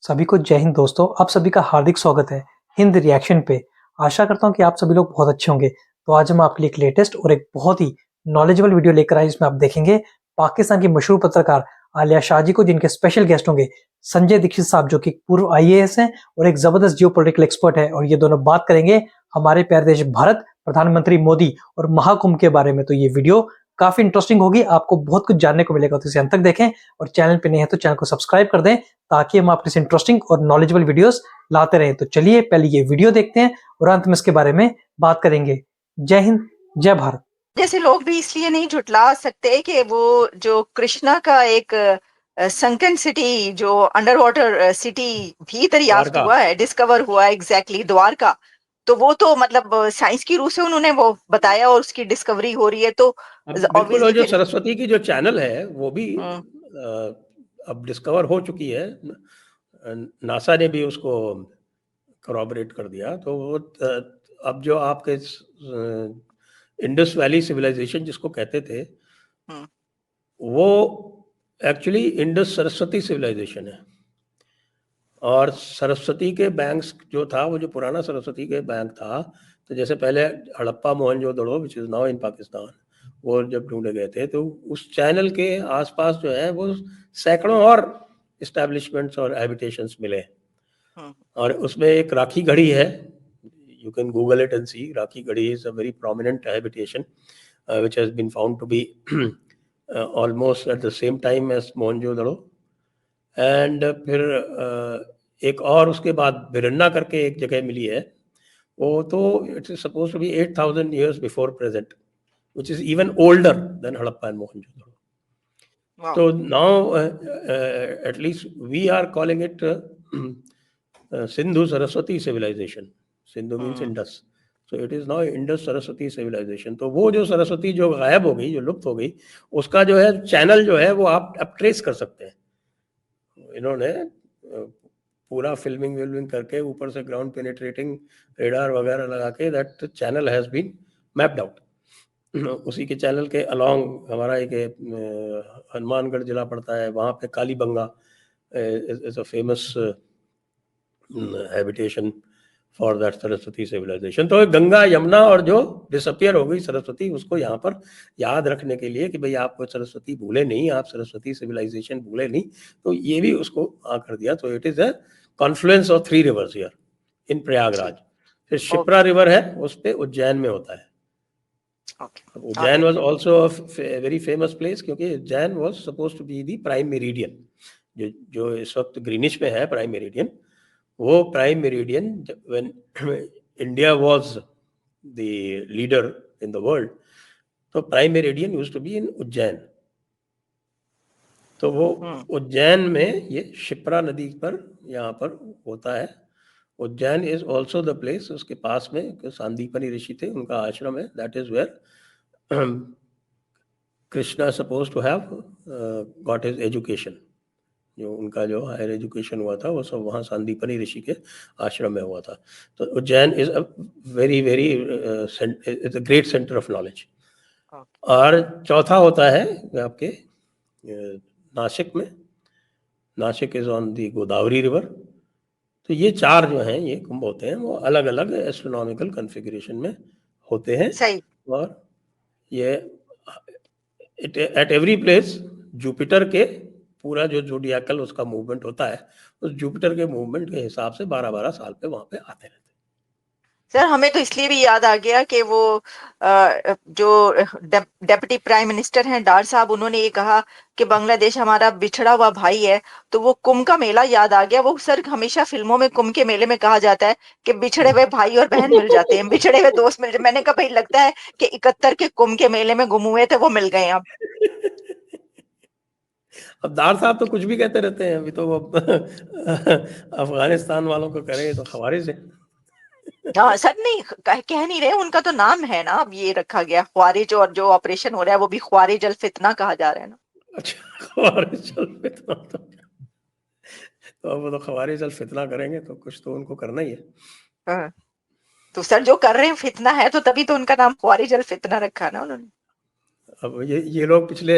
सभी को जय हिंद दोस्तों, आप सभी का हार्दिक स्वागत है हिंद रिएक्शन पे। आशा करता हूँ कि आप सभी लोग बहुत अच्छे होंगे। तो आज हम आपके लिए एक लेटेस्ट और एक बहुत ही नॉलेजेबल वीडियो लेकर आए, जिसमें आप देखेंगे पाकिस्तान की मशहूर पत्रकार आलिया शाह जी को, जिनके स्पेशल गेस्ट होंगे संजय दीक्षित साहब, जो कि पूर्व आईएएस हैं और एक जबरदस्त जियोपॉलिटिकल एक्सपर्ट है। और ये दोनों बात करेंगे हमारे प्यारे देश भारत, प्रधानमंत्री मोदी और महाकुंभ के बारे में। तो ये वीडियो काफी इंटरेस्टिंग होगी, आपको बहुत कुछ जानने को मिलेगा। तो इसे अंत तक देखें और चैनल पे नहीं है तो चैनल को सब्सक्राइब कर दें, ताकि हम आपके इंटरेस्टिंग और नॉलेजेबल वीडियोस लाते रहें। तो चलिए पहले ये वीडियो देखते हैं और अंत में इसके बारे में बात करेंगे। जय हिंद, जय भारत। जैसे लोग भी इसलिए नहीं झुटला सकते कि वो जो कृष्णा का एक संकन सिटी, जो अंडर वाटर सिटी भी दरियाफ्त द्वारका। हुआ है, डिस्कवर हुआ है, एग्जैक्टली द्वारका। तो वो तो मतलब साइंस की रूह से उन्होंने वो बताया और उसकी डिस्कवरी हो रही है। तो अब बिल्कुल, और ऑब्वियसली जो फिर सरस्वती की जो चैनल है वो भी हम्म, अब डिस्कवर हो चुकी है। नासा ने भी उसको corroborate कर दिया। तो वो अब जो आपके इंडस वैली सिविलाइजेशन जिसको कहते थे, हम्म, वो एक्चुअली इंडस सरस्वती सिविलाइजेशन है। और सरस्वती के बैंक्स जो था, वो जो पुराना सरस्वती के बैंक था, तो जैसे पहले Harappa Mohenjodaro which is now in Pakistan, वो जब ढूंढे गए थे, तो उस चैनल के आसपास जो है वो सैकड़ों और इस्टेब्लिशमेंट्स और हैबिटेशंस मिले। हम्म, और उसमें एक राखी गढ़ी है, you can Google it and see. Rakhigarhi is a very prominent habitation which has been found to be almost at the same time as Mohenjodaro. And फिर एक और उसके बाद बिरन्ना करके एक जगह मिली है, वो तो it is suppose to be 8,000 years before present, which is even older than Harappa and Mohenjodaro. वाह, So now at least we are calling it Sindhu Saraswati civilization. Sindhu means hmm, Indus. So it is now Indus Saraswati civilization. तो वो जो सरस्वती जो गायब हो गई, जो लुप्त हो गई, उसका जो है चैनल जो है वो आप अब ट्रेस कर सकते हैं। इन्होंने पूरा फिल्मिंग करके ऊपर से ग्राउंड पेनिट्रेटिंग रेडार वगैरह लगा के that channel has been mapped out. उसी के चैनल के अलोंग हमारा एक हनुमानगढ़ जिला पड़ता है, वहाँ पे Kalibangan is a famous habitation for that Saraswati civilisation. तो गंगा यमुना और जो डिसअपियर हो गई सरस्वती, उसको यहाँ पर याद रखने के लिए कि भाई आपको सरस्वती भूले नहीं, आप सरस्वती सिविलाइजेशन भूले नहीं, तो ये भी उसको कर दिया। तो it is a Confluence of 3 reverse here in Prayagraj. ठीक, फिर शिप्रा ओके, रिवर है, उस पे उज्जैन में होता है। Okay, Ujjain alright, was also a very famous place, क्योंकि Ujjain was supposed to be the prime meridian। जो जो इस वक्त ग्रीनिश में है प्राइम मेरिडियन, वो prime meridian when India was the leader in the world, तो prime meridian used to be in Ujjain. तो वो उज्जैन में ये शिप्रा नदी पर यहाँ पर होता है। Ujjain is also the place, उसके पास में सांदीपनि ऋषि थे, उनका आश्रम है। That is where Krishna suppose to have got his education. जो उनका जो हायर एजुकेशन हुआ था वो सब वहाँ सांदीपनि ऋषि के आश्रम में हुआ था। तो Ujjain is a very very is a great centre of knowledge. Okay, और चौथा होता है आपके नासिक में। Nashik is on the Godavari river. तो ये 4 जो हैं ये कुंभ होते हैं, वो अलग अलग एस्ट्रोनॉमिकल कन्फिगरेशन में होते हैं। सही, और ये एट एवरी प्लेस जुपिटर के पूरा जो जोडियाकल उसका मूवमेंट होता है, उस जुपिटर के मूवमेंट के हिसाब से 12-12 साल पे वहाँ पे आते रहते हैं। सर हमें तो इसलिए भी याद आ गया कि वो जो डेप्यूटी प्राइम मिनिस्टर हैं डार साहब, उन्होंने ये कहा कि बांग्लादेश हमारा बिछड़ा हुआ भाई है। तो वो कुंभ का मेला याद आ गया। वो सर हमेशा फिल्मों में कुंभ के मेले में कहा जाता है कि बिछड़े हुए भाई और बहन मिल जाते हैं, बिछड़े हुए दोस्त मिल जाते। मैंने कहा भाई लगता है कि 71 के कुंभ के मेले में गुम हुए थे, वो मिल गए अब। अब दार साहब तो कुछ भी कहते रहते हैं। अभी तो वो अफगानिस्तान वालों को करे तो खवारिज है। हाँ सर, नहीं कह नहीं रहे, उनका तो नाम है ना, अब ये रखा गया ख्वारिज, और जो ऑपरेशन हो रहा है वो भी ख्वारिज अल फितना कहा जा रहा है ना। अच्छा, खवारिज अल फितना। तो अब वो तो खवारिज अल फितना करेंगे तो कुछ तो उनको करना ही है। हाँ, तो सर जो कर रहे हैं फितना है, तो तभी तो उनका नाम ख्वारिज अल फितना रखा ना उन्होंने। अब ये लोग पिछले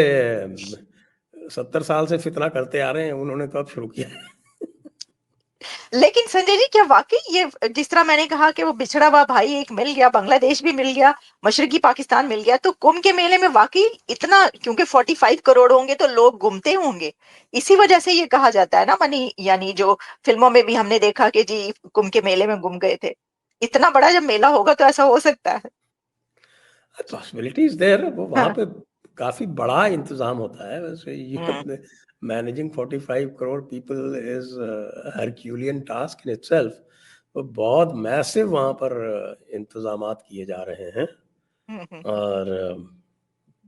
70 साल से फितना करते आ रहे हैं, उन्होंने तो अब शुरू किया है। लेकिन संजय जी, क्या वाकई ये जिस तरह मैंने कहा कि वो बिछड़ा हुआ भाई एक मिल गया, बांग्लादेश भी मिल गया, मशरकी पाकिस्तान मिल गया, तो कुंभ के मेले में वाकई इतना, क्योंकि 45 करोड़ होंगे तो लोग घूमते होंगे, इसी वजह से ये कहा जाता है ना मनी, यानी जो फिल्मों में भी हमने देखा कि जी कुंभ के मेले में घूम गए थे, इतना बड़ा जब मेला होगा तो ऐसा हो सकता है। पॉसिबिलिटी इज देयर, वो वहाँ हाँ। पे काफी बड़ा इंतजाम होता है वैसे ये हम्म। अपने managing 45 crore people is Herculean task in itself. तो बहुत मैसिव वहाँ पर इंतजामात किए जा रहे हैं हम्म। और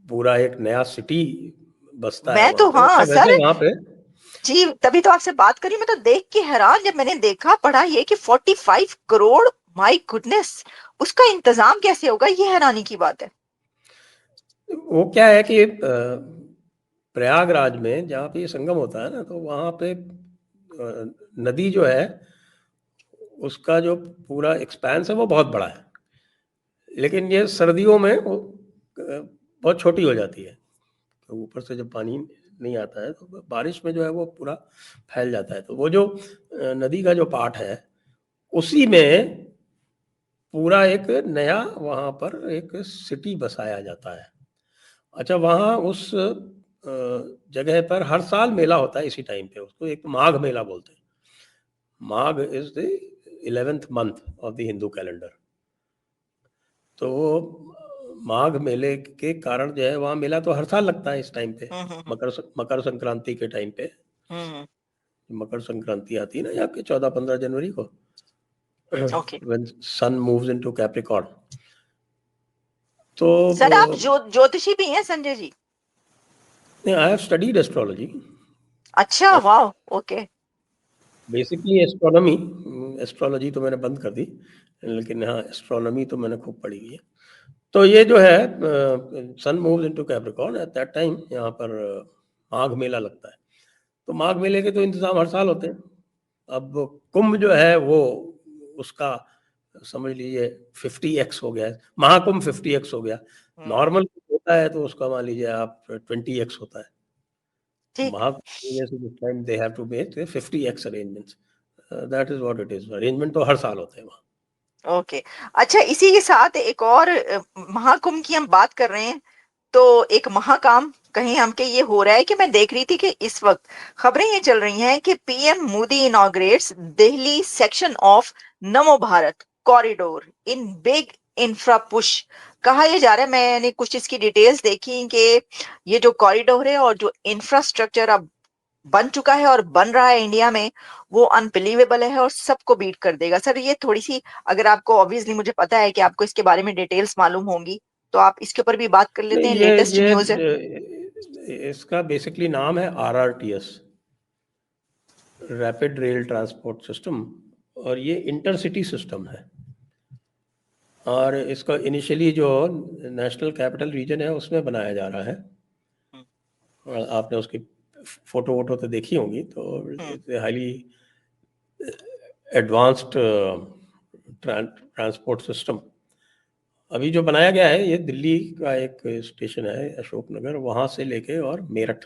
पूरा एक नया सिटी बसता है मैं वहाँ तो, पे। हाँ अच्छा सर वैसे वहाँ पे जी, तभी तो आपसे बात करी, मैं तो देख के हैरान जब मैंने देखा पढ़ा ये कि 45 करोड़, माय गुडनेस, उसका इंतजाम कैसे होगा, ये हैरानी की बात है। वो क्या है कि प्रयागराज में जहाँ पे ये संगम होता है ना, तो वहाँ पे नदी जो है उसका जो पूरा एक्सपेंस है वो बहुत बड़ा है, लेकिन ये सर्दियों में वो बहुत छोटी हो जाती है। तो ऊपर से जब पानी नहीं आता है तो बारिश में जो है वो पूरा फैल जाता है। तो वो जो नदी का जो पार्ट है उसी में पूरा एक नया वहाँ पर एक सिटी बसाया जाता है। अच्छा वहाँ उस जगह पर हर साल मेला होता है इसी टाइम पे, उसको एक माघ मेला बोलते हैं। Magh is the 11th month of the Hindu calendar. तो वो माघ मेले के कारण जो है वहाँ मेला तो हर साल लगता है इस टाइम पे, हम्म। मकर संक्रांति के टाइम पे। हम्म। मकर संक्रांति आती है ना यहाँ के 14-15 जनवरी को, okay. when sun moves into Capricorn। तो सर आप ज्योतिषी भी हैं Sanjay ji? I have studied astrology, अच्छा, वाह, ओके। Basically astronomy. एस्ट्रोलॉजी तो मैंने बंद कर दी, लेकिन हाँ एस्ट्रोनॉमी तो मैंने खूब पढ़ी हुई है। तो ये जो है sun moves into Capricorn at that time, यहाँ पर माघ मेला लगता है। तो माघ मेले के तो इंतजाम हर साल होते हैं। अब कुंभ जो है वो उसका समझ लीजिए 50x हो गया है, महाकुंभ 50x हो गया। नॉर्मल होता है तो उसका मान लीजिए आप 20x होता है। ठीक। Mahakumbh this time they have to make 50x arrangements. That is what it is. Arrangement तो हर साल होते हैं वहाँ। ओके। अच्छा, इसी के साथ एक और महाकुंभ की हम बात कर रहे हैं, तो एक महाकाम कहीं हमके ये हो रहा है कि मैं देख रही थी कि इस वक्त खबरें ये चल रही हैं कि PM Modi inaugurates Delhi section of Namo Bharat corridor in big infra push. कहा यह जा रहा है, मैंने कुछ इसकी डिटेल्स देखी कि ये जो कॉरिडोर है और जो इंफ्रास्ट्रक्चर अब बन चुका है और बन रहा है इंडिया में, वो अनबिलीवेबल है और सबको बीट कर देगा। सर ये थोड़ी सी, अगर आपको, ऑब्वियसली मुझे पता है कि आपको इसके बारे में डिटेल्स मालूम होंगी, तो आप इसके ऊपर भी बात कर लेते नहीं हैं, लेटेस्ट न्यूज़ है। इसका बेसिकली नाम है RRTS, rapid rail transport system, और ये इंटरसिटी सिस्टम है। और इसका इनिशियली जो नेशनल कैपिटल रीजन है उसमें बनाया जा रहा है। और आपने उसकी फोटो वोटो तो देखी होंगी। तो it's highly advanced transport system. अभी जो बनाया गया है ये दिल्ली का एक स्टेशन है अशोक नगर, वहाँ से लेके और मेरठ,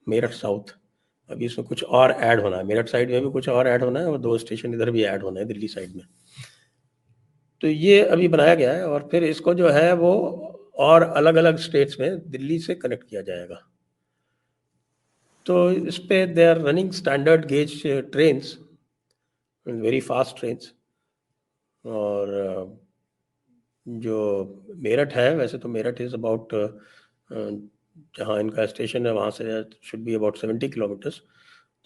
मेरठ साउथ। अभी इसमें कुछ और ऐड होना है, मेरठ साइड में भी कुछ और ऐड होना है और 2 स्टेशन इधर भी ऐड होना है दिल्ली साइड में। तो ये अभी बनाया गया है और फिर इसको जो है वो और अलग अलग स्टेट्स में दिल्ली से कनेक्ट किया जाएगा। तो इस पे they are running standard gauge trains, very fast trains. और जो मेरठ है, वैसे तो मेरठ इज़ अबाउट, जहाँ इनका स्टेशन है वहाँ से शुड बी अबाउट 70 किलोमीटर्स।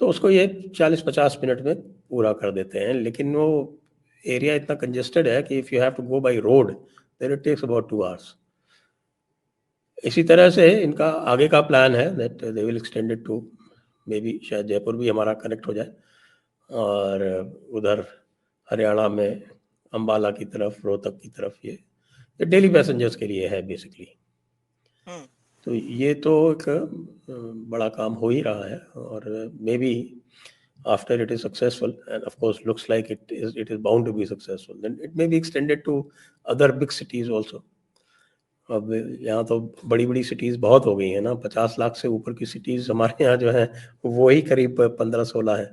तो उसको ये 40-50 मिनट में पूरा कर देते हैं। लेकिन वो एरिया इतना कंजेस्टेड है कि if you have to go by road then it takes about 2 hours. इसी तरह से इनका आगे का प्लान है that they will extend it to, maybe शायद जयपुर भी हमारा कनेक्ट हो जाए, और उधर हरियाणा में अम्बाला की तरफ, रोहतक की तरफ, ये डेली पैसेंजर्स के लिए है बेसिकली। तो ये तो एक बड़ा काम हो ही रहा है, और may be after it is successful, and of course looks like it is bound to be successful, then it may be extended to other big cities also। अब यहाँ तो बड़ी बड़ी सिटीज़ बहुत हो गई हैं ना, 50 लाख से ऊपर की सिटीज़ हमारे यहाँ जो है वो ही करीब 15-16 है।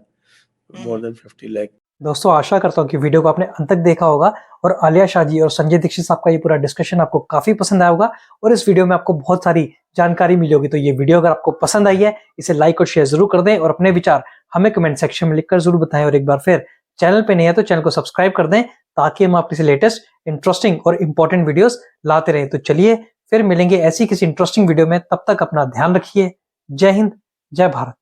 more than 50 lakh. दोस्तों आशा करता हूँ कि वीडियो को आपने अंत तक देखा होगा और आलिया शाह जी और संजय दीक्षित साहब का ये पूरा डिस्कशन आपको काफी पसंद आया होगा और इस वीडियो में आपको बहुत सारी जानकारी मिली होगी। तो ये वीडियो अगर आपको पसंद आई है इसे लाइक और शेयर जरूर कर दें और अपने विचार हमें कमेंट सेक्शन में लिखकर जरूर बताएं। और एक बार फिर चैनल पे नहीं है तो चैनल को सब्सक्राइब कर दें ताकि हम आपके लेटेस्ट इंटरेस्टिंग और इंपॉर्टेंट वीडियोस लाते रहें। तो चलिए फिर मिलेंगे ऐसी किसी इंटरेस्टिंग वीडियो में, तब तक अपना ध्यान रखिए। जय हिंद, जय भारत।